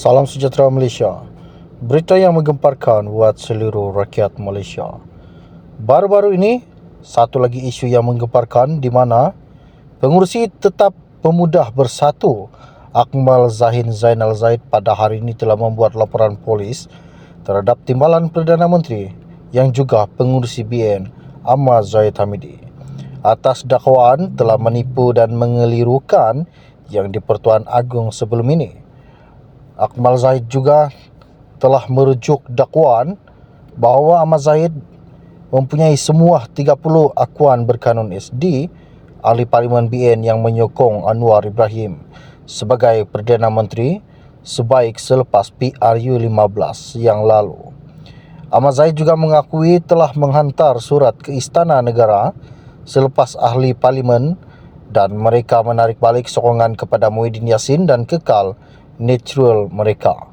Salam sejahtera Malaysia. Berita yang menggemparkan buat seluruh rakyat Malaysia. Baru-baru ini, satu lagi isu yang menggemparkan di mana Pengurusi Tetap Pemuda Bersatu Akmal Zahin Zainal Zaid pada hari ini telah membuat laporan polis terhadap Timbalan Perdana Menteri yang juga Pengurusi BN Ahmad Zahid Hamidi atas dakwaan telah menipu dan mengelirukan yang di-Pertuan Agong sebelum ini. Akmal Zahid juga telah merujuk dakwaan bahawa Ahmad Zahid mempunyai semua 30 akuan berkanun SD ahli Parlimen BN yang menyokong Anwar Ibrahim sebagai Perdana Menteri sebaik selepas PRU 15 yang lalu. Ahmad Zahid juga mengakui telah menghantar surat ke Istana Negara selepas ahli Parlimen dan mereka menarik balik sokongan kepada Muhyiddin Yassin dan kekal natural mereka.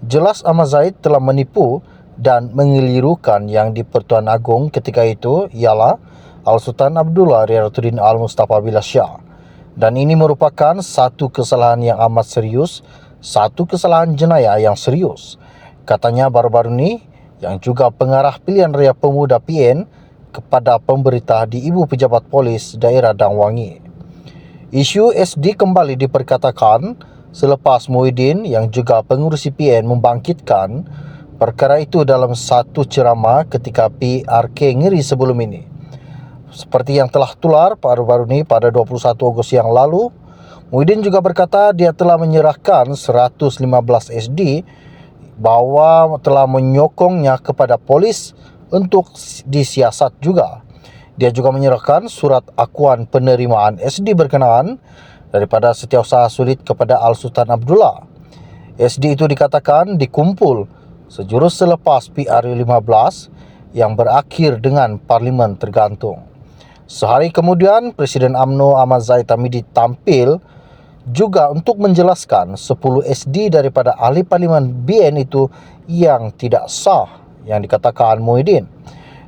Jelas Ahmad Zahid telah menipu dan mengelirukan yang di-Pertuan Agong ketika itu ialah Al-Sultan Abdullah Riyatuddin Al-Mustafa Billah Shah. Dan ini merupakan satu kesalahan yang amat serius, satu kesalahan jenayah yang serius. Katanya baru-baru ini yang juga pengarah pilihan raya pemuda PN kepada pemberita di Ibu Pejabat Polis Daerah Dang Wangi. Isu SD kembali diperkatakan selepas Muhyiddin yang juga pengurusi PN membangkitkan perkara itu dalam satu ceramah ketika PRK Ngeri sebelum ini. Seperti yang telah tular baru-baru ini pada 21 Ogos yang lalu, Muhyiddin juga berkata dia telah menyerahkan 115 SD bahawa telah menyokongnya kepada polis untuk disiasat juga. Dia juga menyerahkan surat akuan penerimaan SD berkenaan daripada Setiausaha Sulit kepada Al-Sultan Abdullah. SD itu dikatakan dikumpul sejurus selepas PRU 15 yang berakhir dengan Parlimen tergantung. Sehari kemudian, Presiden UMNO Ahmad Zahid Hamidi tampil juga untuk menjelaskan 10 SD daripada ahli Parlimen BN itu yang tidak sah yang dikatakan Muhyiddin.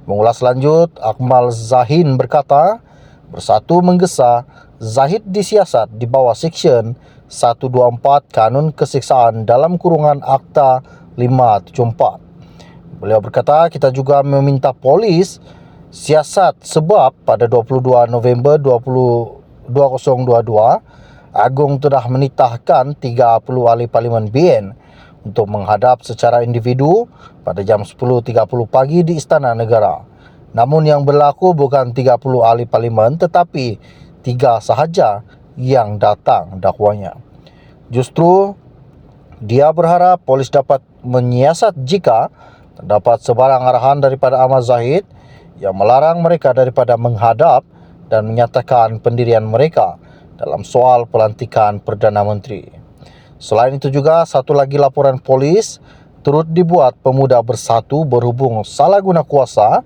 Mengulas lanjut, Akmal Zahin berkata, Bersatu menggesa, Zahid disiasat di bawah Seksyen 124 Kanun Kesiksaan dalam kurungan Akta 574. Beliau berkata, kita juga meminta polis siasat sebab pada 22 November 2022, Agong telah menitahkan 30 ahli Parlimen BN untuk menghadap secara individu pada jam 10.30 pagi di Istana Negara. Namun yang berlaku bukan 30 ahli Parlimen tetapi 3 sahaja yang datang dakwanya. Justru dia berharap polis dapat menyiasat jika terdapat sebarang arahan daripada Ahmad Zahid yang melarang mereka daripada menghadap dan menyatakan pendirian mereka dalam soal pelantikan Perdana Menteri. Selain itu juga satu lagi laporan polis turut dibuat Pemuda Bersatu berhubung salah guna kuasa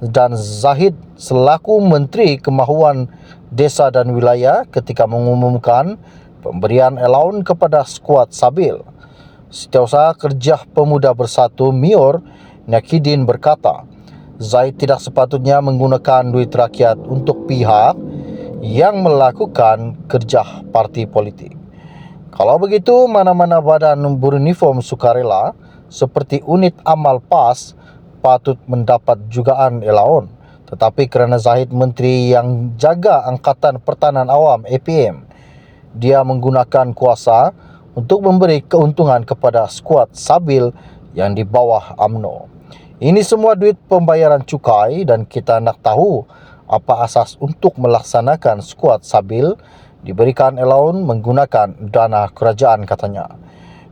dan Zahid selaku Menteri Kemahuan Desa dan Wilayah ketika mengumumkan pemberian allowance kepada skuad Sabil. Setiausaha Kerja Pemuda Bersatu Mior Nakidin berkata, Zahid tidak sepatutnya menggunakan duit rakyat untuk pihak yang melakukan kerja parti politik. Kalau begitu, mana-mana badan beruniform sukarela seperti unit amal PAS patut mendapat jugaan allowance. Tetapi kerana Zahid Menteri yang jaga Angkatan Pertahanan Awam APM, dia menggunakan kuasa untuk memberi keuntungan kepada skuad Sabil yang di bawah UMNO. Ini semua duit pembayaran cukai dan kita nak tahu apa asas untuk melaksanakan skuad Sabil diberikan allowance menggunakan dana kerajaan, katanya.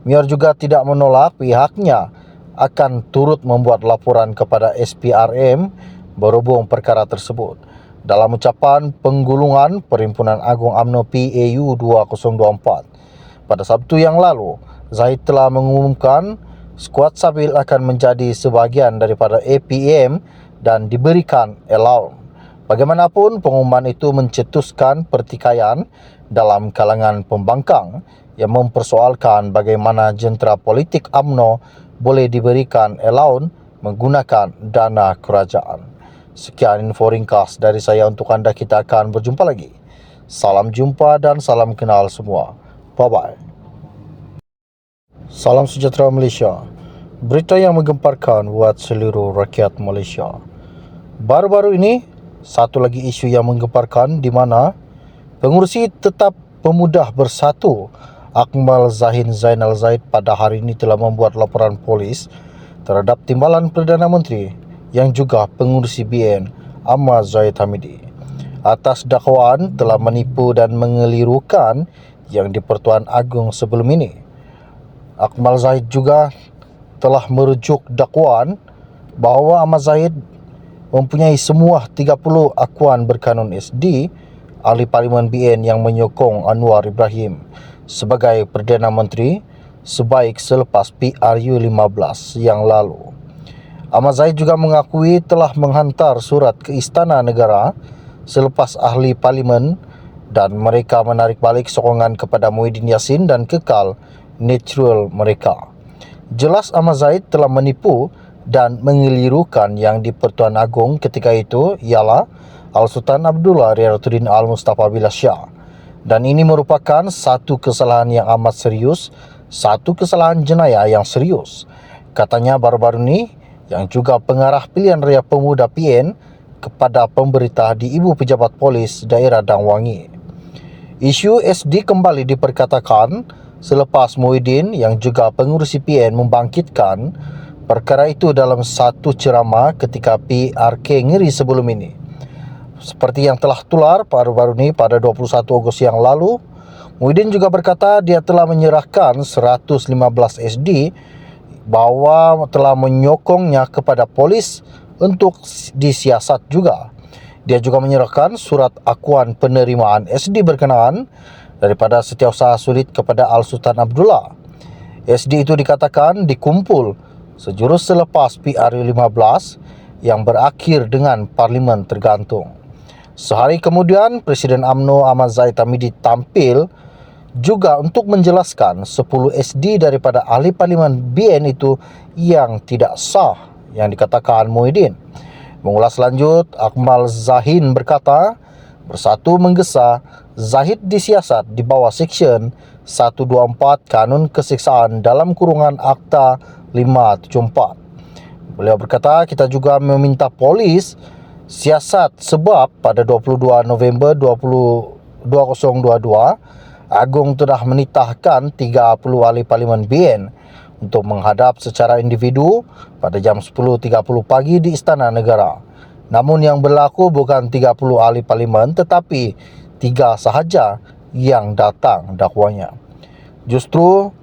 Mior juga tidak menolak pihaknya akan turut membuat laporan kepada SPRM berhubung perkara tersebut. Dalam ucapan penggulungan Perhimpunan Agung UMNO PAU 2024 pada Sabtu yang lalu, Zahid telah mengumumkan skuad Sabil akan menjadi sebahagian daripada APM dan diberikan allowance. Bagaimanapun, pengumuman itu mencetuskan pertikaian dalam kalangan pembangkang yang mempersoalkan bagaimana jentera politik UMNO boleh diberikan allowance menggunakan dana kerajaan. Sekian info ringkas dari saya untuk anda. Kita akan berjumpa lagi. Salam jumpa dan salam kenal semua. Bye-bye. Salam sejahtera Malaysia. Berita yang menggemparkan buat seluruh rakyat Malaysia. Baru-baru ini, satu lagi isu yang menggemparkan di mana Pengurusi Tetap Pemuda Bersatu Akmal Zahin Zainal Zaid pada hari ini telah membuat laporan polis terhadap Timbalan Perdana Menteri yang juga Pengurusi BN Ahmad Zahid Hamidi atas dakwaan telah menipu dan mengelirukan yang di-Pertuan Agong sebelum ini. Akmal Zahid juga telah merujuk dakwaan bahawa Ahmad Zahid mempunyai semua 30 akuan berkanun SD ahli Parlimen BN yang menyokong Anwar Ibrahim sebagai Perdana Menteri sebaik selepas PRU 15 yang lalu. Ahmad Zahid juga mengakui telah menghantar surat ke Istana Negara selepas ahli Parlimen dan mereka menarik balik sokongan kepada Muhyiddin Yassin dan kekal natural mereka. Jelas Ahmad Zahid telah menipu dan mengelirukan yang di-Pertuan Agong ketika itu ialah Al-Sultan Abdullah Riyatuddin Al-Mustafa Billah Shah. Dan ini merupakan satu kesalahan yang amat serius, satu kesalahan jenayah yang serius. Katanya baru-baru ini yang juga pengarah pilihan raya pemuda PN kepada pemberita di Ibu Pejabat Polis Daerah Dang Wangi. Isu SD kembali diperkatakan selepas Muhyiddin yang juga pengurusi PN membangkitkan perkara itu dalam satu ceramah ketika PRK Ngeri sebelum ini. Seperti yang telah tular baru-baru ini pada 21 Ogos yang lalu, Muhyiddin juga berkata dia telah menyerahkan 115 SD bahawa telah menyokongnya kepada polis untuk disiasat juga. Dia juga menyerahkan surat akuan penerimaan SD berkenaan daripada Setiausaha Sulit kepada Al-Sultan Abdullah. SD itu dikatakan dikumpul sejurus selepas PRU 15 yang berakhir dengan Parlimen tergantung. Sehari kemudian, Presiden UMNO Ahmad Zahid Hamidi tampil juga untuk menjelaskan 10 SD daripada ahli Parlimen BN itu yang tidak sah yang dikatakan Muhyiddin. Mengulas lanjut, Akmal Zahin berkata, Bersatu menggesa, Zahid disiasat di bawah Seksyen 124 Kanun Kesiksaan dalam kurungan Akta 574. Beliau berkata, kita juga meminta polis siasat sebab pada 22 November 2022, Agong telah menitahkan 30 ahli Parlimen BN untuk menghadap secara individu pada jam 10.30 pagi di Istana Negara. Namun yang berlaku bukan 30 ahli Parlimen tetapi 3 sahaja yang datang dakwanya. Justru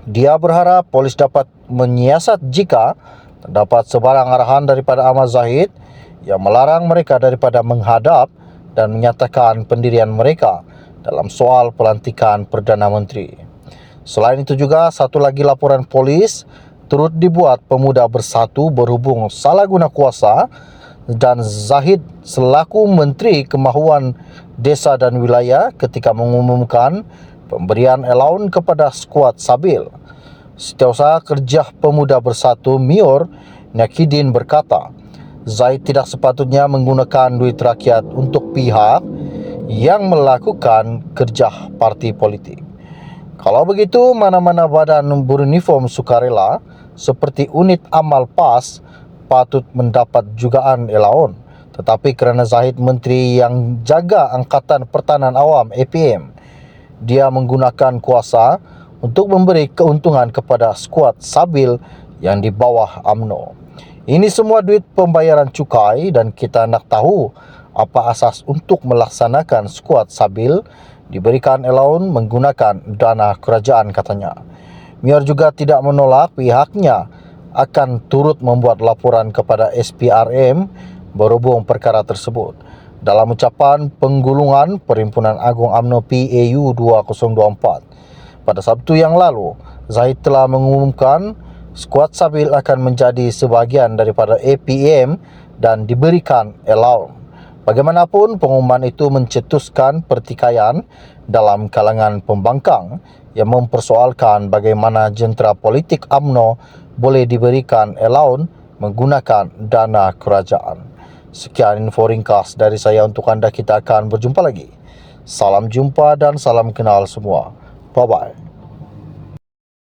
dia berharap polis dapat menyiasat jika terdapat sebarang arahan daripada Ahmad Zahid yang melarang mereka daripada menghadap dan menyatakan pendirian mereka dalam soal pelantikan Perdana Menteri. Selain itu juga, satu lagi laporan polis turut dibuat Pemuda Bersatu berhubung salah guna kuasa dan Zahid selaku Menteri Kemahuan Desa dan Wilayah ketika mengumumkan pemberian allowance kepada skuad Sabil. Setiausaha Kerja Pemuda Bersatu Mior Nyakidin berkata, Zahid tidak sepatutnya menggunakan duit rakyat untuk pihak yang melakukan kerja parti politik. Kalau begitu, mana-mana badan beruniform sukarela seperti unit amal PAS patut mendapat jugaan allowance. Tetapi kerana Zahid menteri yang jaga Angkatan Pertahanan Awam APM, dia menggunakan kuasa untuk memberi keuntungan kepada skuad Sabil yang di bawah UMNO. Ini semua duit pembayaran cukai dan kita nak tahu apa asas untuk melaksanakan skuad Sabil diberikan allowance menggunakan dana kerajaan, katanya. Mior juga tidak menolak pihaknya akan turut membuat laporan kepada SPRM berhubung perkara tersebut. Dalam ucapan penggulungan Perhimpunan Agung UMNO PAU 2024 pada Sabtu yang lalu, Zahid telah mengumumkan skuad Sabil akan menjadi sebahagian daripada APM dan diberikan allowance. Bagaimanapun, pengumuman itu mencetuskan pertikaian dalam kalangan pembangkang yang mempersoalkan bagaimana jentera politik UMNO boleh diberikan allowance menggunakan dana kerajaan. Sekian info ringkas dari saya untuk anda. Kita akan berjumpa lagi. Salam jumpa dan salam kenal semua. Bye-bye.